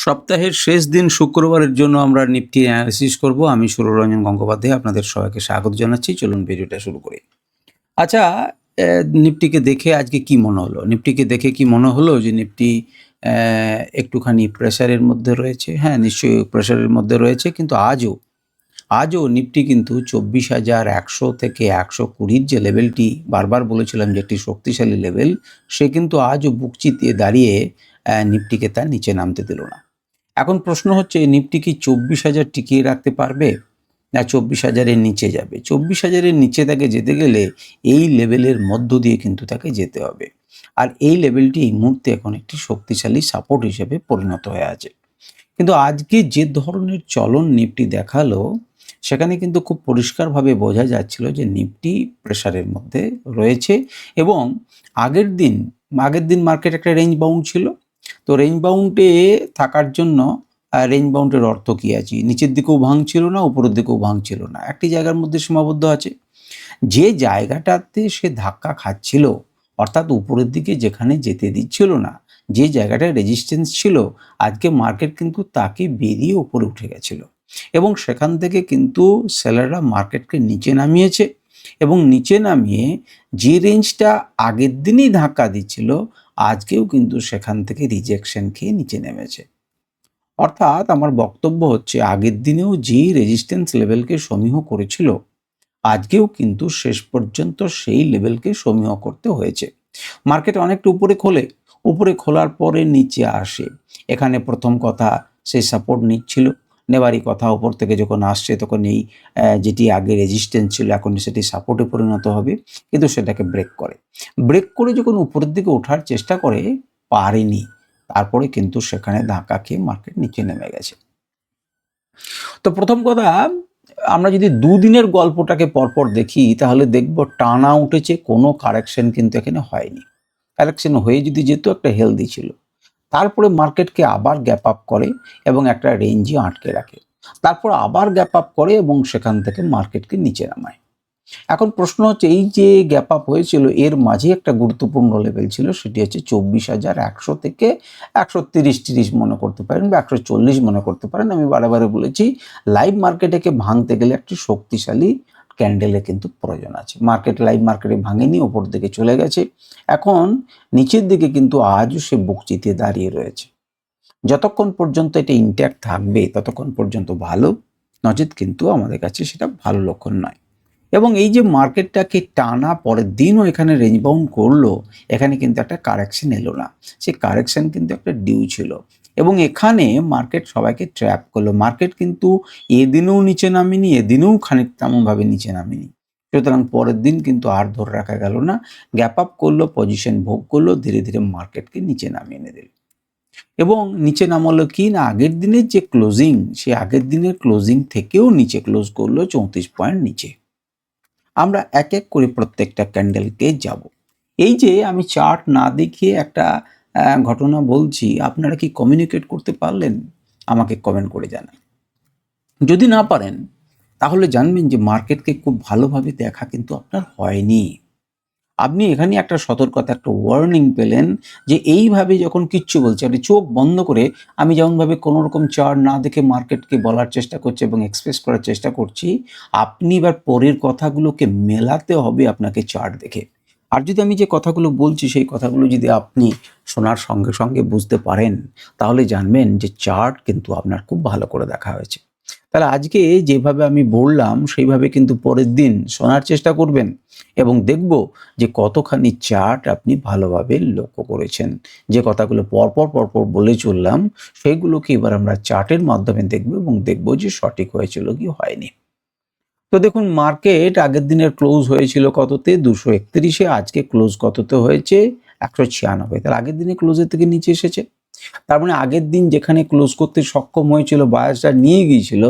সপ্তাহের শেষ দিন শুক্রবারের জন্য আমরা নিফটি অ্যানালিসিস করব। আমি সুররঞ্জন গঙ্গোপাধ্যায় আপনাদের সবাইকে স্বাগত জানাচ্ছি। চলুন ভিডিওটা শুরু করি। আচ্ছা, নিফটিকে দেখে আজকে কি মনে হলো? নিফটিকে দেখে কি মনে হলো যে নিফটি একটুখানি প্রেশারের মধ্যে রয়েছে? হ্যাঁ, নিশ্চয়ই প্রেশারের মধ্যে রয়েছে, কিন্তু আজও নিফটি কিন্তু 24,100 থেকে 120 যে লেভেলটি বারবার বলেছিলাম যে একটি শক্তিশালী লেভেল, সে কিন্তু আজও বুক চিতিয়ে দাঁড়িয়ে নিফটিকে তার নিচে নামতে দিল না। এখন প্রশ্ন হচ্ছে, নিফটি কি 24,000 টিকিয়ে রাখতে পারবে, না 24,000-এর নিচে যাবে? 24,000-এর নিচে তাকে যেতে গেলে এই লেভেলের মধ্য দিয়ে কিন্তু তাকে যেতে হবে। আর এই লেভেলটি এই মুহূর্তে এখন একটি শক্তিশালী সাপোর্ট হিসেবে পরিণত হয়ে আছে। কিন্তু আজকে যে ধরনের চলন নিফটি দেখালো, সেখানে কিন্তু খুব পরিষ্কারভাবে বোঝা যাচ্ছিল যে নিফটি প্রেসারের মধ্যে রয়েছে। এবং আগের দিন মার্কেট একটা রেঞ্জ বাউন্ড ছিল। তো রেঞ্জ বাউন্ডে থাকার জন্য রেঞ্জ বাউন্ডের অর্থ কী আছে? নিচের দিকেও ভাঙছিল না, উপরের দিকেও ভাঙছিল না, একটি জায়গার মধ্যে সীমাবদ্ধ আছে। যে জায়গাটাতে সে ধাক্কা খাচ্ছিল, অর্থাৎ উপরের দিকে যেখানে যেতে দিচ্ছিল না, যে জায়গাটায় রেজিস্ট্যান্স ছিল, আজকে মার্কেট কিন্তু তাকে বেরিয়ে উপরে উঠে গেছিল। এবং সেখান থেকে কিন্তু সেলাররা মার্কেটকে নিচে নামিয়েছে, এবং নিচে নামিয়ে যে রেঞ্জটা আগের দিনই ধাক্কা দিচ্ছিল, আজকেও কিন্তু সেখান থেকে রিজেকশন খেয়ে নিচে নেমেছে। অর্থাৎ আমার বক্তব্য হচ্ছে, আগের দিনেও যে রেজিস্ট্যান্স লেভেলকে সমীহ করেছিল, আজকেও কিন্তু শেষ পর্যন্ত সেই লেভেলকে সমীহ করতে হয়েছে। মার্কেট অনেকটা উপরে খোলার পরে নিচে আসে। এখানে প্রথম কথা, সেই সাপোর্ট নিচ্ছিল, নেবারই কথা। উপর থেকে যখন আসছে তখন এই যেটি আগে রেজিস্ট্যান্স ছিল, এখন সেটি সাপোর্টে পরিণত হবে, কিন্তু সেটাকে ব্রেক করে যখন উপরের দিকে ওঠার চেষ্টা করে, পারেনি। তারপরে কিন্তু সেখানে ধাক্কা খেয়ে মার্কেট নিচে নেমে গেছে। তো প্রথম কথা, আমরা যদি দুদিনের গল্পটাকে পরপর দেখি, তাহলে দেখব টানা উঠেছে, কোনো কারেকশন কিন্তু এখানে হয়নি। কারেকশন হয়ে যদি যেত, একটা হেলদি ছিল। তারপরে মার্কেটকে আবার গ্যাপ আপ করে এবং একটা রেঞ্জে আটকে রাখে। তারপর আবার গ্যাপ আপ করে এবং সেখান থেকে মার্কেটকে নিচে নামায়। এখন প্রশ্ন হচ্ছে, এই যে গ্যাপ আপ হয়েছিল, এর মাঝে একটা গুরুত্বপূর্ণ লেভেল ছিল, সেটি হচ্ছে 24,100 থেকে 130 মনে করতে পারেন, বা 140 মনে করতে পারেন। আমি বারে বলেছি, লাইভ মার্কেটকে ভাঙতে গেলে একটি শক্তিশালী ক্যান্ডেলের কিন্তু প্রয়োজন আছে। লাইভ মার্কেটে ভাঙেনি, ওপর দিকে চলে গেছে। এখন নিচের দিকে কিন্তু আজও সে বুক চিতিয়ে দাঁড়িয়ে রয়েছে। যতক্ষণ পর্যন্ত এটা ইনট্যাক্ট থাকবে ততক্ষণ পর্যন্ত ভালো, নচেত কিন্তু আমাদের কাছে সেটা ভালো লক্ষণ নয়। এবং এই যে মার্কেটটাকে টানা পরের দিনও এখানে রেঞ্জ বাউন্ড করলো, এখানে কিন্তু একটা কারেকশন এলো না। সেই কারেকশন কিন্তু একটা ডিউ ছিল, এবং এখানে মার্কেট সবাইকে ট্র্যাপ করলো। মার্কেট কিন্তু এদিনেও নিচে নামেনি, এদিনেও খানিক তেমনভাবে নিচে নামেনি। সুতরাং পরের দিন কিন্তু আর ধরে রাখা গেল না, গ্যাপ আপ করলো, পজিশন ভোগ করলো, ধীরে ধীরে মার্কেটকে নিচে নামিয়ে এনে দিল। এবং নিচে নামালো কি না, আগের দিনের যে ক্লোজিং, সে আগের দিনের ক্লোজিং থেকেও নিচে ক্লোজ করলো, 34 পয়েন্ট নিচে। আমরা এক এক করে প্রত্যেকটা ক্যান্ডেলকে যাব। এই যে আমি চার্ট না দেখিয়ে একটা ঘটনা বলছি, আপনারা কি কমিউনিকেট করতে পারলেন? আমাকে কমেন্ট করে জানান। যদি না পারেন, তাহলে জানবেন যে মার্কেটকে খুব ভালোভাবে দেখা কিন্তু আপনার হয়নি। আপনি এখানে একটা সতর্কতা, একটা ওয়ার্নিং পেলেন যে এইভাবে যখন কিচ্ছু বলছে, আপনি চোখ বন্ধ করে, আমি যেমনভাবে কোনো রকম চার্ট না দেখে মার্কেটকে বলার চেষ্টা করছি এবং এক্সপ্রেস করার চেষ্টা করছি, আপনি এবার পরের কথাগুলোকে মেলাতে হবে আপনাকে চার্ট দেখে। আর যদি আমি যে কথাগুলো বলছি, সেই কথাগুলো যদি আপনি শোনার সঙ্গে সঙ্গে বুঝতে পারেন, তাহলে জানবেন যে চার্ট কিন্তু আপনার খুব ভালো করে দেখা হয়েছে। তাহলে আজকে যেভাবে আমি বললাম, সেইভাবে কিন্তু পরের দিন শোনার চেষ্টা করবেন, এবং দেখব যে কতখানি চার্ট আপনি ভালোভাবে লক্ষ্য করেছেন। যে কথাগুলো পরপর বলে চললাম, সেইগুলোকে এবার আমরা চার্টের মাধ্যমে দেখব, এবং দেখব যে সঠিক হয়েছিল কি হয়নি। তো দেখুন, মার্কেট আগের দিনের ক্লোজ হয়েছিল কততে? 231-এ। আজকে ক্লোজ কততে হয়েছে? 196। তাহলে আগের দিনে ক্লোজের থেকে নিচে এসেছে। তার মানে আগের দিন যেখানে ক্লোজ করতে সক্ষম হয়েছিল, বায়ার্সরা নিয়ে গিয়েছিল,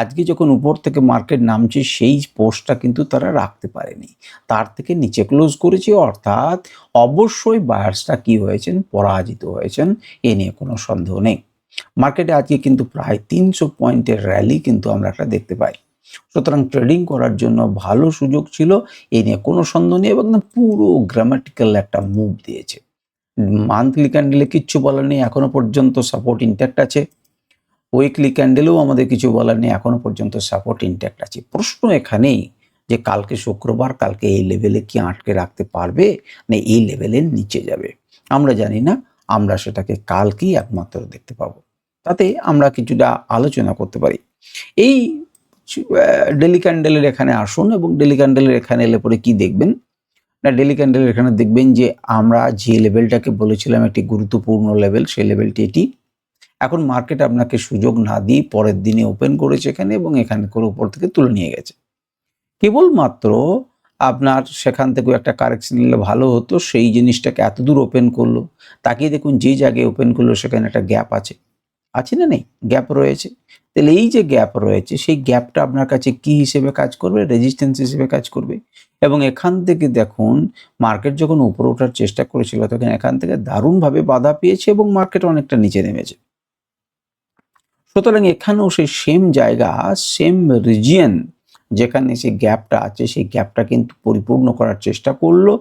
আজকে যখন উপর থেকে মার্কেট নামছে, সেই পোস্টটা কিন্তু তারা রাখতে পারেনি, তার থেকে নিচে ক্লোজ করেছে। অর্থাৎ অবশ্যই বায়ার্সরা কি হয়েছেন? পরাজিত হয়েছেন। এ নিয়ে কোনো সন্দেহ নেই। মার্কেটে আজকে কিন্তু প্রায় 300 পয়েন্টের র্যালি কিন্তু আমরা একটা দেখতে পাই। সুতরাং ট্রেডিং করার জন্য ভালো সুযোগ ছিল, এ নিয়ে কোনো সন্দেহ নেই, এবং পুরো গ্রামাটিক্যাল একটা মুভ দিয়েছে। মান্থলি ক্যান্ডেলে কিচ্ছু বলার নেই, এখনো পর্যন্ত সাপোর্ট ইনট্যাক্ট আছে। উইকলি ক্যান্ডেলেও আমাদের কিছু বলার নেই, এখনো পর্যন্ত সাপোর্ট ইনট্যাক্ট আছে। প্রশ্ন এখানেই যে কালকে শুক্রবার, কালকে এই লেভেলে কি আটকে রাখতে পারবে না এই লেভেলের নিচে যাবে, আমরা জানি না। আমরা সেটাকে কালকেই একমাত্র দেখতে পাবো, তাতে আমরা কিছুটা আলোচনা করতে পারি। এই ডেলি ক্যান্ডেলের এখানে আসুন এবং ডেলি ক্যান্ডেলের এখানে এলে পরে কি দেখবেন না, ডেলি ক্যান্ডেলের এখানে দেখবেন যে আমরা যে লেভেলটাকে বলেছিলাম একটি গুরুত্বপূর্ণ লেভেল, সেই লেভেলটি এটি। এখন মার্কেট আপনাকে সুযোগ না দিয়ে পরের দিনে ওপেন করেছে এখানে এবং এখানে করে উপর থেকে তুলে নিয়ে গেছে। কেবলমাত্র আপনার সেখান থেকেও একটা কারেকশন নিলে ভালো হতো, সেই জিনিসটাকে এত দূর ওপেন করলো, তাকিয়ে দেখুন যে জায়গায় ওপেন করলো সেখানে একটা গ্যাপ আছে, আছে না নেই? গ্যাপ রয়েছে। তাহলে এই যে গ্যাপ রয়েছে সেই গ্যাপটা আপনার কাছে কি হিসেবে কাজ করবে? রেজিস্ট্যান্স হিসেবে কাজ করবে। এবং এখান থেকে দেখুন মার্কেট যখন উপরে ওঠার চেষ্টা করেছিল তখন এখান থেকে দারুণভাবে বাধা পেয়েছে এবং মার্কেট অনেকটা নিচে নেমেছে। সুতরাং এখানেও সেই সেম জায়গা, সেম রিজিয়ন যেখানে সেই গ্যাপটা আছে সেই গ্যাপটা কিন্তু পরিপূর্ণ করার চেষ্টা করলো।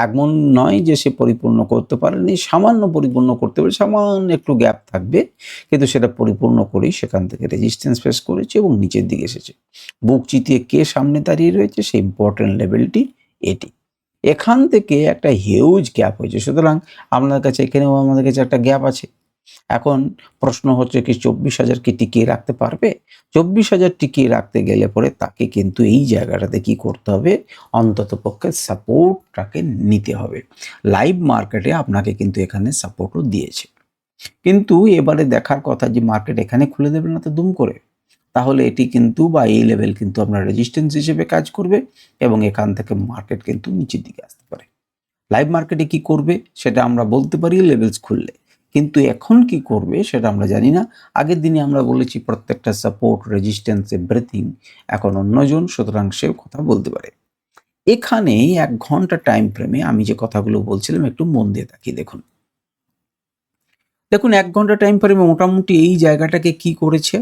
এমন নয় যে সে পরিপূর্ণ করতে পারেনি, সামান্য পরিপূর্ণ করতে পারে, সামান্য একটু গ্যাপ থাকবে, কিন্তু সেটা পরিপূর্ণ করেই সেখান থেকে রেজিস্ট্যান্স ফেস করেছে এবং নিচের দিকে এসেছে। বুক চিতিয়ে কে সামনে দাঁড়িয়ে রয়েছে? সেই ইম্পর্টেন্ট লেভেলটি এটি। এখান থেকে একটা হিউজ গ্যাপ হয়েছে, সুতরাং আপনার কাছে এখানেও আমাদের কাছে একটা গ্যাপ আছে। এখন প্রশ্ন হচ্ছে কি 24,000 কি টিকিয়ে রাখতে পারবে? 24,000 টিকিয়ে রাখতে গেলে পরে তাকে কিন্তু এই জায়গাটাতে কি করতে হবে? অন্ততপক্ষে সাপোর্টটাকে নিতে হবে। লাইভ মার্কেটে আপনাকে কিন্তু এখানে সাপোর্টও দিয়েছে, কিন্তু এবারে দেখার কথা যে মার্কেট এখানে খুলে দেবে না তো দুম করে, তাহলে এটি কিন্তু বা এই লেভেল কিন্তু আপনার রেজিস্ট্যান্স হিসেবে কাজ করবে এবং এখান থেকে মার্কেট কিন্তু নিচের দিকে আসতে পারে। লাইভ মার্কেটে কি করবে সেটা আমরা বলতে পারি লেভেলস খুললে, কিন্তু এখন কি করবে সেটা আমরা জানি না। আগের দিনে আমরা বলেছি প্রত্যেকটা সাপোর্ট, রেজিস্ট্যান্স, এভরিথিং এখন অন্যজন, সুতরাং সেও কথা বলতে পারে। এখানে 1 ঘন্টা টাইম ফ্রেমে আমি যে কথাগুলো বলছিলাম একটু মন দিয়ে তাকিয়ে দেখুন। দেখুন 1 ঘন্টা টাইম ফ্রেমে মোটামুটি এই জায়গাটাকে কি করেছে?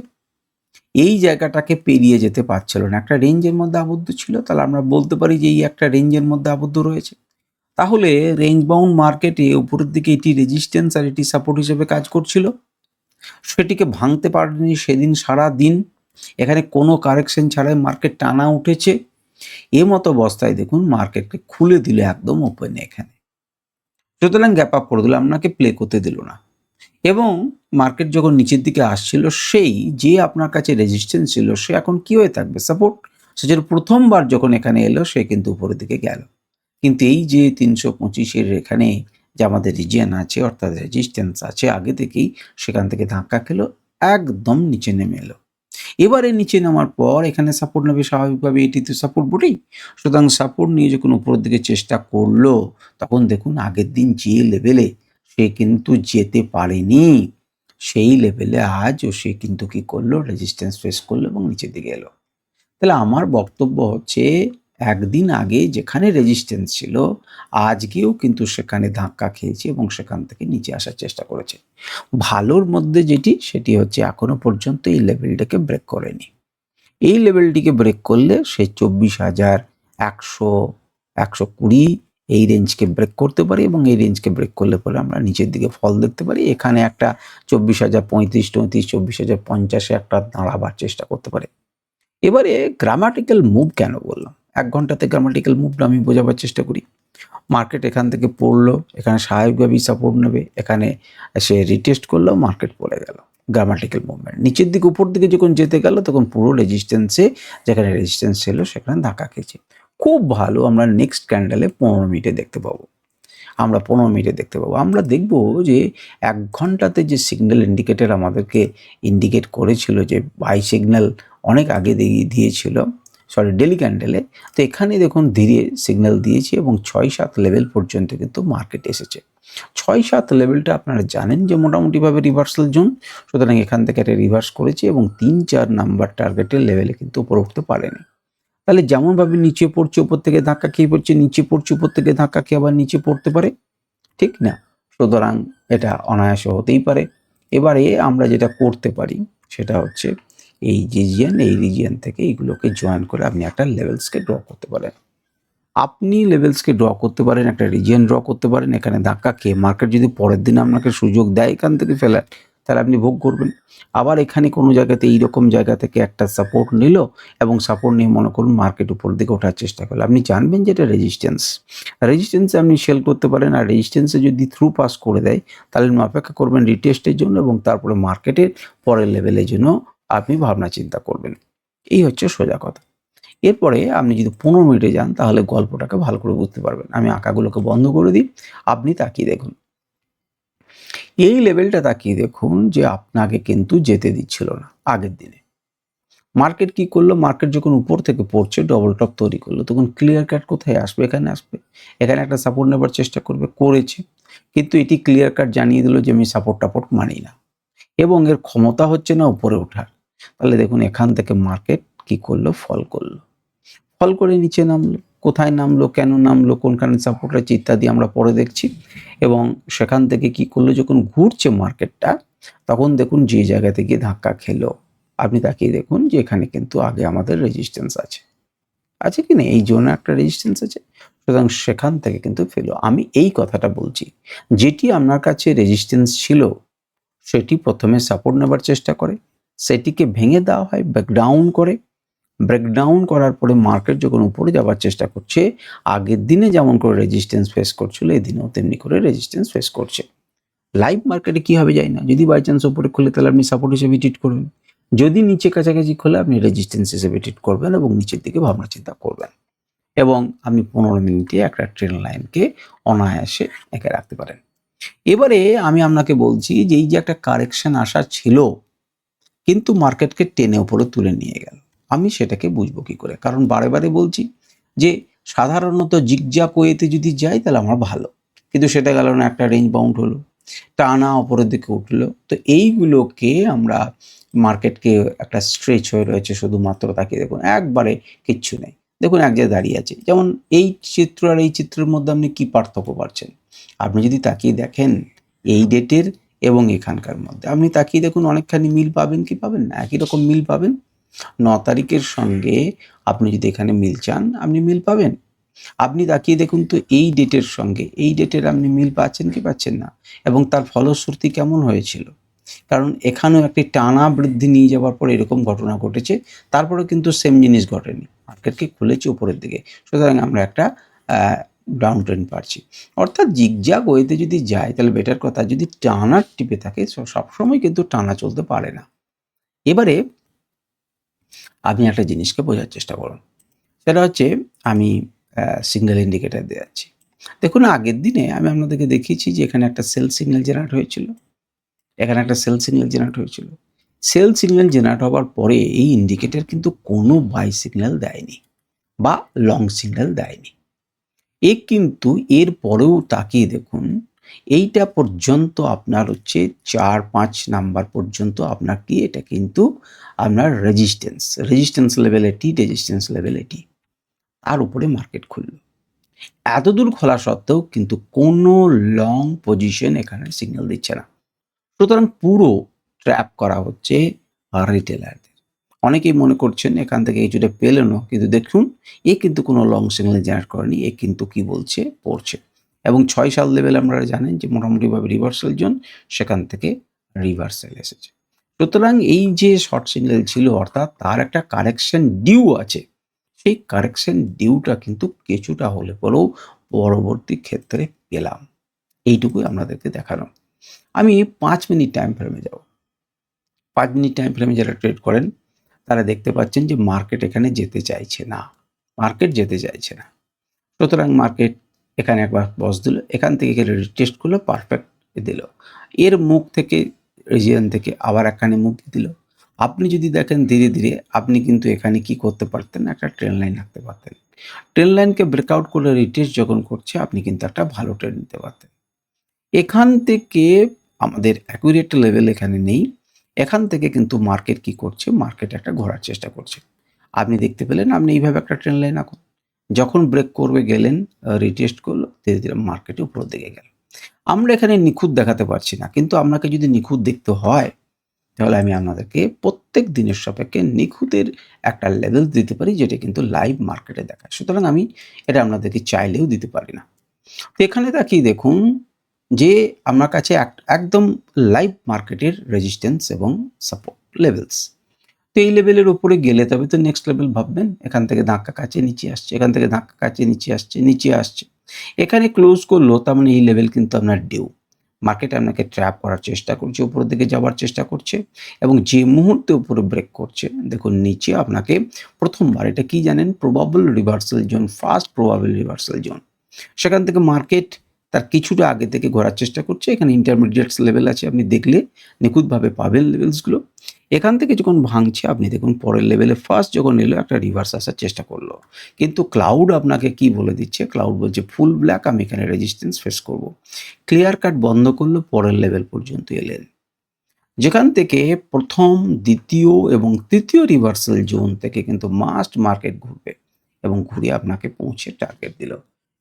এই জায়গাটাকে পেরিয়ে যেতে পারছিল না, একটা রেঞ্জের মধ্যে আবদ্ধ ছিল। তাহলে আমরা বলতে পারি যে এই একটা রেঞ্জের মধ্যে আবদ্ধ রয়েছে। তাহলে রেঞ্জ বাউন্ড মার্কেটে উপরের দিকে এটি রেজিস্ট্যান্স আর এটি সাপোর্ট হিসেবে কাজ করছিল, সেটিকে ভাঙতে পারেনি সেদিন সারা দিন। এখানে কোনো কারেকশন ছাড়াই মার্কেট টানা উঠেছে। মতো অবস্থায় দেখুন মার্কেটকে খুলে দিল একদম ওপেনে এখানে, সুতরাং গ্যাপ আপ করে দিল, আপনাকে প্লে করতে দিল না। এবং মার্কেট যখন নিচের দিকে আসছিল সেই যে আপনার কাছে রেজিস্ট্যান্স ছিল সে এখন কি হয়ে থাকবে? সাপোর্ট। সে যে প্রথমবার যখন এখানে এলো সে কিন্তু উপরের দিকে গেল, কিন্তু এই যে 325-এর এখানে যে আমাদের রিজিয়ন আছে অর্থাৎ রেজিস্ট্যান্স আছে আগে থেকেই, সেখান থেকে ধাক্কা খেলো, একদম নিচে নেমে এলো। এবারে নিচে নামার পর এখানে সাপোর্ট নেবে স্বাভাবিকভাবে, এটি তো সাপোর্ট বটেই। সুতরাং সাপোর্ট নিয়ে যখন উপরের দিকে চেষ্টা করলো তখন দেখুন আগের দিন যে লেভেলে সে কিন্তু যেতে পারেনি সেই লেভেলে আজও সে কিন্তু কি করলো? রেজিস্ট্যান্স ফেস করলো এবং নিচের দিকে এলো। তাহলে আমার বক্তব্য হচ্ছে একদিন আগে যেখানে রেজিস্ট্যান্স ছিল আজকেও কিন্তু সেখানে ধাক্কা খেয়েছে এবং সেখান থেকে নিচে আসার চেষ্টা করেছে। ভালোর মধ্যে যেটি সেটি হচ্ছে এখনো পর্যন্ত এই লেভেলটাকে ব্রেক করেনি। এই লেভেলটিকে ব্রেক করলে সে 24,100, 120 এই রেঞ্জকে ব্রেক করতে পারে এবং এই রেঞ্জকে ব্রেক করলে পরে আমরা নিচের দিকে ফল দেখতে পারি। এখানে একটা 24,035, 34, 24,050 একটা দাঁড়াবার চেষ্টা করতে পারে। এবারে গ্রামাটিক্যাল মুভ কেন বললাম? 1 ঘন্টাতে গ্রামাটিক্যাল মুভটা আমি বোঝাবার চেষ্টা করি। মার্কেট এখান থেকে পড়লো, এখানে স্বাভাবিকভাবেই সাপোর্ট নেবে, এখানে সে রিটেস্ট করলো, মার্কেট পড়ে গেল। গ্রামাটিক্যাল মুভমেন্ট নিচের দিকে উপর দিকে যখন যেতে গেল তখন পুরো রেজিস্ট্যান্সে, যেখানে রেজিস্ট্যান্স ছিল সেখানে ধাক্কা খেয়েছে। খুব ভালো, আমরা নেক্সট ক্যান্ডেলে 15 মিনিটে দেখতে পাবো। আমরা 15 মিনিটে দেখতে পাবো। আমরা দেখব যে 1 ঘন্টাতে যে সিগন্যাল ইন্ডিকেটর আমাদেরকে ইন্ডিকেট করেছিল, যে বাই সিগন্যাল অনেক আগে দিয়েছিল, সরি ডেলি ক্যান্ডেলে, তো এখানে দেখুন ধীরে সিগন্যাল দিয়েছে এবং 6-7 লেভেল পর্যন্ত কিন্তু মার্কেট এসেছে। 6-7 লেভেলটা আপনারা জানেন যে মোটামুটিভাবে রিভার্সাল জোন, সুতরাং এখান থেকে এটা রিভার্স করেছে এবং 3-4 নাম্বার টার্গেটের লেভেলে কিন্তু উপরে উঠতে পারেনি। তাহলে যেমনভাবে নিচে পড়ছে উপর থেকে ধাক্কা খেয়ে পড়ছে, নিচে পড়ছে উপর থেকে ধাক্কা খেয়ে আবার নিচে পড়তে পারে, ঠিক না? সুতরাং এটা অনায়াসে হতেই পারে। এবারে আমরা যেটা করতে পারি সেটা হচ্ছে এই রিজিয়ন থেকে এইগুলোকে জয়েন করে আপনি একটা লেভেলসকে ড্র করতে পারেন। আপনি লেভেলসকে ড্র করতে পারেন, একটা রিজিয়ন ড্র করতে পারেন, এখানে ধাক্কা খেয়ে মার্কেট যদি পরের দিন আপনাকে সুযোগ দেয় এখান থেকে ফেলার, তাহলে আপনি ভোগ করবেন। আবার এখানে কোনো জায়গাতে এইরকম জায়গা থেকে একটা সাপোর্ট নিল এবং সাপোর্ট নিয়ে মনে করুন মার্কেট উপর দিকে ওঠার চেষ্টা করলো, আপনি জানবেন যে এটা রেজিস্ট্যান্সে আপনি সেল করতে পারেন। আর রেজিস্ট্যান্সে যদি থ্রু পাস করে দেয় তাহলে আপনি অপেক্ষা করবেন রিটেস্টের জন্য এবং তারপরে মার্কেটের পরের লেভেলের জন্য আপনি ভাবনা চিন্তা করবেন। এই হচ্ছে সোজা কথা। এরপরে আপনি যদি 15 মিনিটে যান তাহলে গল্পটাকে ভালো করে বুঝতে পারবেন। আমি আঁকাগুলোকে বন্ধ করে দিই, আপনি তাকিয়ে দেখুন। এই লেভেলটা তাকিয়ে দেখুন যে আপনাকে কিন্তু যেতে দিচ্ছিল না আগের দিনে। মার্কেট কি করলো? মার্কেট যখন উপর থেকে পড়ছে ডবল টপ তৈরি করলো, তখন ক্লিয়ার কাট কোথায় আসবে? এখানে আসবে। এখানে একটা সাপোর্ট নেবার চেষ্টা করবে, করেছে। কিন্তু এটি ক্লিয়ার কাট জানিয়ে দিল যে আমি সাপোর্ট মানি না এবং এর ক্ষমতা হচ্ছে না উপরে ওঠার। তাহলে দেখুন এখান থেকে মার্কেট কি করলো? ফল করলো। ফল করে নিচে নামলো। কোথায় নামলো, কেন নামলো, কোনখানে সাপোর্ট আছে ইত্যাদি আমরা পরে দেখছি। এবং সেখান থেকে কি করলো? যখন ঘুরছে মার্কেটটা তখন দেখুন যে জায়গাতে গিয়ে ধাক্কা খেলো, আপনি তাকিয়ে দেখুন যে এখানে কিন্তু আগে আমাদের রেজিস্ট্যান্স আছে কি না? এই জোনে একটা রেজিস্ট্যান্স আছে, সুতরাং সেখান থেকে কিন্তু ফেলো। আমি এই কথাটা বলছি, যেটি আপনার কাছে রেজিস্ট্যান্স ছিল সেটি প্রথমে সাপোর্ট নেবার চেষ্টা করে, সেটিকে ভেঙে দেওয়া হয় ব্রেকডাউন করে। ব্রেকডাউন করার পরে মার্কেট যখন উপরে যাওয়ার চেষ্টা করছে, আগের দিনে যেমন করে রেজিস্ট্যান্স ফেস করছিল এদিনেও তেমনি করে রেজিস্ট্যান্স ফেস করছে। লাইভ মার্কেটে কি হবে জানি না, যদি বাই চান্স উপরে খোলে তাহলে আপনি সাপোর্ট হিসেবে ট্রিট করবেন, যদি নিচে কাছাকাছি খোলে আপনি রেজিস্ট্যান্স হিসেবে ট্রিট করবেন এবং নিচের দিকে ভাবনা চিন্তা করবেন এবং আপনি 15 মিনিটে একটা ট্রেন লাইনকে অনায়াসে এঁকে রাখতে পারেন। এবারে আমি আপনাকে বলছি যে এই যে একটা কারেকশন আসা ছিল কিন্তু মার্কেটকে টেনে উপরে তুলে নিয়ে গেল, আমি সেটাকে বুঝবো কি করে? কারণ বারে বারে বলছি যে সাধারণত জিগজ্যাগ ওয়েতে যদি যাই তাহলে আমার ভালো, কিন্তু সেটা গেল না, একটা রেঞ্জ বাউন্ড হলো, টানা উপরের দিকে উঠলো। তো এইগুলোকে আমরা মার্কেটকে একটা স্ট্রেচ হয়ে রয়েছে শুধুমাত্র, তাকিয়ে দেখুন একবারে কিচ্ছু নেই। দেখুন এক জায়গায় দাঁড়িয়ে আছে, যেমন এই চিত্র আর এই চিত্রের মধ্যে আপনি কি পার্থক্য পাচ্ছেন? আপনি যদি তাকিয়ে দেখেন এই ডেটের এবং এখানকার মধ্যে আপনি তাকিয়ে দেখুন অনেকখানি মিল পাবেন কি পাবেন না? একই রকম মিল পাবেন। 9 তারিখের সঙ্গে আপনি যদি এখানে মিল চান আপনি মিল পাবেন। আপনি তাকিয়ে দেখুন তো এই ডেটের সঙ্গে এই ডেটের আপনি মিল পাচ্ছেন কি পাচ্ছেন না? এবং তার ফলশ্রুতি কেমন হয়েছিল? কারণ এখানেও একটি টানা বৃদ্ধি নিয়ে যাওয়ার পর এরকম ঘটনা ঘটেছে, তারপরেও কিন্তু সেম জিনিস ঘটেনি, মার্কেটকে খুলেছে উপরের দিকে। সুতরাং আমরা একটা ডাউন ট্রেন্ড পাচ্ছি। অর্থাৎ জিগজ্যাগ ওয়েতে যদি যায় তাহলে বেটার কথা, যদি টানা টিপে থাকে সবসময় কিন্তু টানা চলতে পারে না। এবারে আপনি একটা জিনিসকে বোঝার চেষ্টা করুন, সেটা হচ্ছে আমি সিঙ্গেল ইন্ডিকেটর দেখাচ্ছি। দেখুন আগের দিনে আমি আপনাদেরকে দেখিয়েছি যে এখানে একটা সেল সিগন্যাল জেনারেট হয়েছিল, এখানে একটা সেল সিগন্যাল জেনারেট হয়েছিল। সেল সিগন্যাল জেনারেট হওয়ার পরে এই ইন্ডিকেটর কিন্তু কোনো বাই সিগন্যাল দেয়নি বা লং সিগন্যাল দেয়নি। কিন্তু এর পরেও তাকিয়ে দেখুন এইটা পর্যন্ত আপনার হচ্ছে 4-5 নাম্বার পর্যন্ত আপনার কি, এটা কিন্তু আপনার রেজিস্ট্যান্স লেভেল এটি, আর উপরে মার্কেট খুলল। এতদূর খোলা সত্ত্বেও কিন্তু কোনো লং পজিশন এখানে সিগন্যাল দিচ্ছে না। সুতরাং পুরো ট্র্যাপ করা হচ্ছে রিটেলারদের। অনেকেই মনে করছেন এখান থেকে কিছুটা পেলেনও, কিন্তু দেখুন এ কিন্তু কোনো লং সিগন্যাল জেনারেট করেনি, এ কিন্তু কি বলছে পড়ছে। এবং 6-7 লেভেল আপনারা জানেন যে মোটামুটিভাবে রিভার্সাল জোন, সেখান থেকে রিভার্সাল এসেছে। সুতরাং এই যে শর্ট সিগন্যাল ছিল অর্থাৎ তার একটা কারেকশন ডিউ আছে, সেই কারেকশন ডিউটা কিন্তু কিছুটা হলে পরেও পরবর্তী ক্ষেত্রে পেলাম। এইটুকুই আপনাদেরকে দেখানো। আমি 5 মিনিট টাইম ফ্রেমে যাব। 5 মিনিট টাইম ফ্রেমে যারা ট্রেড করেন তারা দেখতে পাচ্ছেন যে মার্কেট এখানে যেতে চাইছে না, মার্কেট যেতে চাইছে না। সুতরাং মার্কেট এখানে একবার বস দিল, এখান থেকে রিটেস্ট করলো, পারফেক্ট দিল, এর মুখ থেকে রিজিয়ন থেকে আবার একখানে মুখ দিল। আপনি যদি দেখেন ধীরে ধীরে আপনি কিন্তু এখানে কি করতে পারতেন, একটা ট্রেন লাইন আঁকতে পারতেন। ট্রেন লাইনকে ব্রেকআউট করে রিটেস্ট যখন করছে আপনি কিন্তু একটা ভালো ট্রেড নিতে পারতেন। এখান থেকে আমাদের অ্যাকুরেট লেভেল এখানে নেই, এখান থেকে কিন্তু মার্কেট কি করছে, মার্কেট একটা ঘোরার চেষ্টা করছে। আপনি দেখতে পেলেন, আপনি এইভাবে একটা ট্রেন লাইন আঁকুন, যখন ব্রেক করবে গেলেন, রিটেস্ট করলো, ধীরে ধীরে মার্কেটে উপরের দিকে গেল। আমরা এখানে নিখুঁত দেখাতে পারছি না, কিন্তু আপনাকে যদি নিখুঁত দেখতে হয় তাহলে আমি আপনাদেরকে প্রত্যেক দিনের সাপেক্ষে নিখুঁতের একটা লেভেল দিতে পারি, যেটা কিন্তু লাইভ মার্কেটে দেখায়। সুতরাং আমি এটা আপনাদেরকে চাইলেও দিতে পারি না। তো এখানে তাকিয়ে দেখুন যে আমার কাছে একদম লাইভ মার্কেটের রেজিস্ট্যান্স এবং সাপোর্ট লেভেলস। তো এই লেভেলের উপরে গেলে তবে তো নেক্সট লেভেল ভাববেন। এখান থেকে ধাক্কা কাছে নিচে আসছে, এখান থেকে ধাক্কা কাছে নিচে আসছে, নিচে আসছে। এখানে ক্লোজ করলো, তার মানে এই লেভেল কিন্তু আপনার ডিউ। মার্কেট আপনাকে ট্র্যাপ করার চেষ্টা করছে, উপরের দিকে যাওয়ার চেষ্টা করছে, এবং যে মুহূর্তে উপরে ব্রেক করছে দেখুন নিচে আপনাকে প্রথমবার, এটা কি জানেন, probable reversal zone, first probable reversal zone. সেখান থেকে মার্কেট তার কিছুটা আগে থেকে ঘোরার চেষ্টা করছে। এখানে ইন্টারমিডিয়েটস লেভেল আছে, আপনি দেখলে নিখুঁতভাবে পাবেন লেভেলসগুলো। এখান থেকে যখন ভাঙছে আপনি দেখুন পরের লেভেলে ফার্স্ট যখন এলো একটা রিভার্স আসার চেষ্টা করলো, কিন্তু ক্লাউড আপনাকে কি বলে দিচ্ছে, ক্লাউড বলছে ফুল ব্ল্যাক, আমি এখানে রেজিস্ট্যান্স ফেস করব। ক্লিয়ার কাট বন্ধ করলো, পরের লেভেল পর্যন্ত এলেন, যেখান থেকে প্রথম, দ্বিতীয় এবং তৃতীয় রিভার্সাল জোন থেকে কিন্তু মাস্ট মার্কেট ঘুরবে এবং ঘুরে আপনাকে পৌঁছে টার্গেট দিল।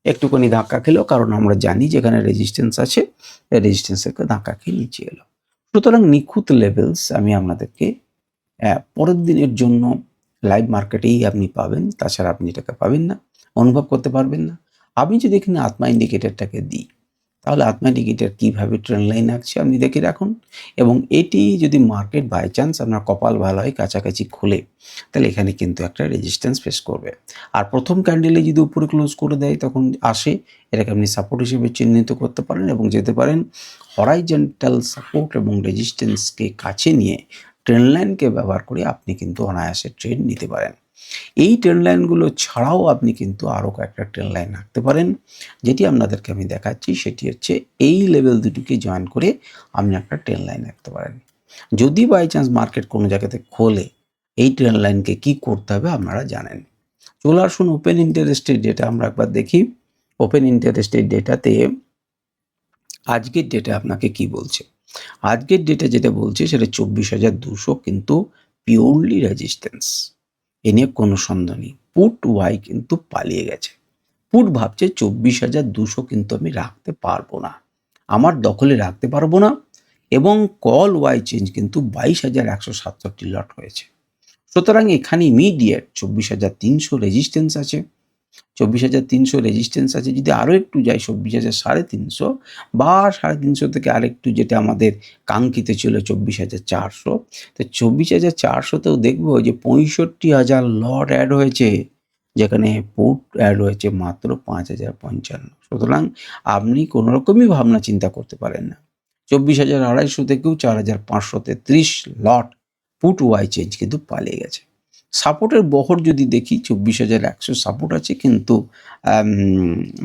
একটুখানি ধাক্কা খেলো, কারণ আমরা জানি যেখানে রেজিস্ট্যান্স আছে রেজিস্ট্যান্সের ধাক্কা খেয়ে নিচে এলো। সুতরাং নিখুঁত লেভেলস আমি আপনাদেরকে পরের দিনের জন্য লাইভ মার্কেটেই আপনি পাবেন, তাছাড়া আপনি এটাকে পাবেন না, অনুভব করতে পারবেন না। আমি যদি এখানে আত্মা ইন্ডিকেটরটাকে দিই, তাহলে আত্মা ইন্ডিকেটর কীভাবে ট্রেন্ড লাইন আঁকছে আপনি দেখে রাখুন। এবং এটি যদি মার্কেট বাই চান্স আপনার কপাল ভালো হয় কাছাকাছি খোলে, তাহলে এখানে কিন্তু একটা রেজিস্ট্যান্স ফেস করবে। আর প্রথম ক্যান্ডেলে যদি উপরে ক্লোজ করে দেয় তখন আসে, এটাকে আপনি সাপোর্ট হিসেবে চিহ্নিত করতে পারেন এবং যেতে পারেন হরাইজন্টাল সাপোর্ট এবং রেজিস্ট্যান্সকে কাছে নিয়ে ট্রেন্ড লাইনকে ব্যবহার করে আপনি কিন্তু অনায়াসে ট্রেড নিতে পারেন। এই ট্রেন্ড লাইনগুলো ছাড়াও আপনি কিন্তু আরও কয়েকটা ট্রেন্ড লাইন রাখতে পারেন, যেটি আপনাদেরকে আমি দেখাচ্ছি। সেটি হচ্ছে এই লেভেল দুটিকে জয়েন করে আপনি একটা ট্রেন্ড লাইন রাখতে পারেন। যদি বাই চান্স মার্কেট কোনো জায়গাতে খোলে, এই ট্রেন্ড লাইনকে কী করতে হবে আপনারা জানেন। চলে আসুন ওপেন ইন্টারেস্টেড ডেটা আমরা একবার দেখি। ওপেন ইন্টারেস্টেড ডেটাতে আজকের ডেটা আপনাকে কি বলছে। আজকের ডেটা যেটা বলছে সেটা 24,200 কিন্তু পিওরলি রেজিস্ট্যান্স, এ নিয়ে কোনো সন্দেহ নেই। পুট ওয়াই কিন্তু পালিয়ে গেছে। পুট ভাবছে 24,200 কিন্তু আমি রাখতে পারবো না, আমার দখলে রাখতে পারবো না। এবং কল ওয়াই চেঞ্জ কিন্তু 22,167 লট হয়েছে। সুতরাং এখানে ইমিডিয়েট 24,300 রেজিস্ট্যান্স আছে, 24,300 রেজিস্ট্যান্স আছে। যদি আরও একটু যায় 24,350 বা 350 থেকে আরেকটু যেটা আমাদের কাঙ্ক্ষিত ছিল 24,400, তো 24,400তেও দেখবো যে 65,000 লট অ্যাড হয়েছে, যেখানে পুট অ্যাড হয়েছে মাত্র 5,055। সুতরাং আপনি কোনো রকমই ভাবনা চিন্তা করতে পারেন না। 24,250 থেকেও 4,533 লট পুট ওয়াই চেঞ্জ কিন্তু পালিয়ে গেছে। সাপোর্টের বহর যদি দেখি 24,100 সাপোর্ট আছে, কিন্তু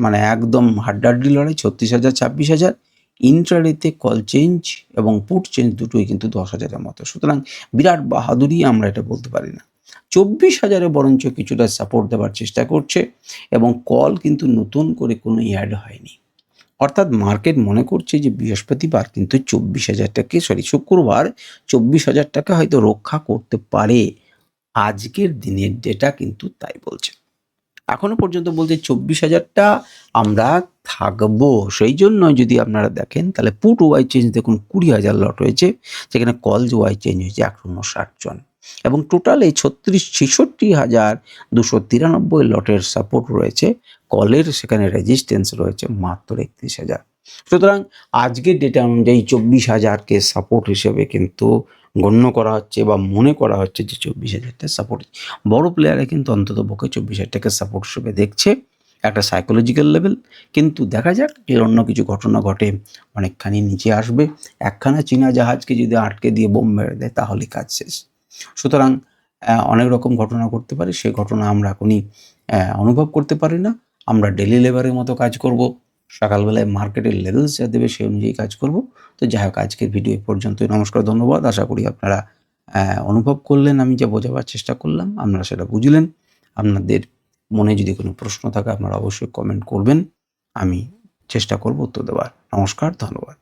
মানে একদম হাড্ডাহাড্ডি লড়াই 36,000 26,000। ইন্ট্রাডেতে কল চেঞ্জ এবং পুট চেঞ্জ দুটোই কিন্তু 10,000-এর মতো। সুতরাং বিরাট বাহাদুরি আমরা এটা বলতে পারি না। 24,000-এ বরঞ্চ কিছুটা সাপোর্ট দেওয়ার চেষ্টা করছে এবং কল কিন্তু নতুন করে কোনো অ্যাড হয়নি। অর্থাৎ মার্কেট মনে করছে যে বৃহস্পতিবার কিন্তু 24,000টাকে শুক্রবার 24,000 টাকা হয়তো রক্ষা করতে পারে। আজকের দিনের ডেটা কিন্তু তাই বলছে। এখনো পর্যন্ত বলছে 24,000টা আমরা থাকবো। সেই জন্য যদি আপনারা দেখেন তাহলে পুট ওয়াই চেঞ্জ দেখুন 20,000 লট হয়েছে, যেখানে কল ওয়াই চেঞ্জ হয়েছে 159 জন, এবং টোটালে 66,293 লটের সাপোর্ট রয়েছে। কলের সেখানে রেজিস্ট্যান্স রয়েছে মাত্র 31,000। সুতরাং আজকের ডেটা অনুযায়ী 24,000কে সাপোর্ট হিসেবে কিন্তু গণ্য করা হচ্ছে বা মনে করা হচ্ছে যে 24,000টা সাপোর্ট। বড় প্লেয়ারে কিন্তু অন্ততপক্ষে 24,000টাকে সাপোর্ট হিসেবে দেখছে, একটা সাইকোলজিক্যাল লেভেল। কিন্তু দেখা যাক এর অন্য কিছু ঘটনা ঘটে, অনেকখানি নিচে আসবে। একখানা চীনা জাহাজকে যদি আটকে দিয়ে বোম মেরে দেয় তাহলে কাজ শেষ। সুতরাং অনেক রকম ঘটনা ঘটতে পারে, সেই ঘটনা আমরা এখনই অনুভব করতে পারি না। আমরা ডেলি লেবারের মতো কাজ করব, সকালবেলায় মার্কেটের লেভেলস যা দেবে সেই অনুযায়ী কাজ করব। তো যাই হোক, আজকের ভিডিও এই পর্যন্তই। নমস্কার, ধন্যবাদ। আশা করি আপনারা অনুভব করলেন, আমি যা বোঝাবার চেষ্টা করলাম আপনারা সেটা বুঝলেন। আপনাদের মনে যদি কোনো প্রশ্ন থাকে আপনারা অবশ্যই কমেন্ট করবেন, আমি চেষ্টা করব উত্তর দেওয়ার। নমস্কার, ধন্যবাদ।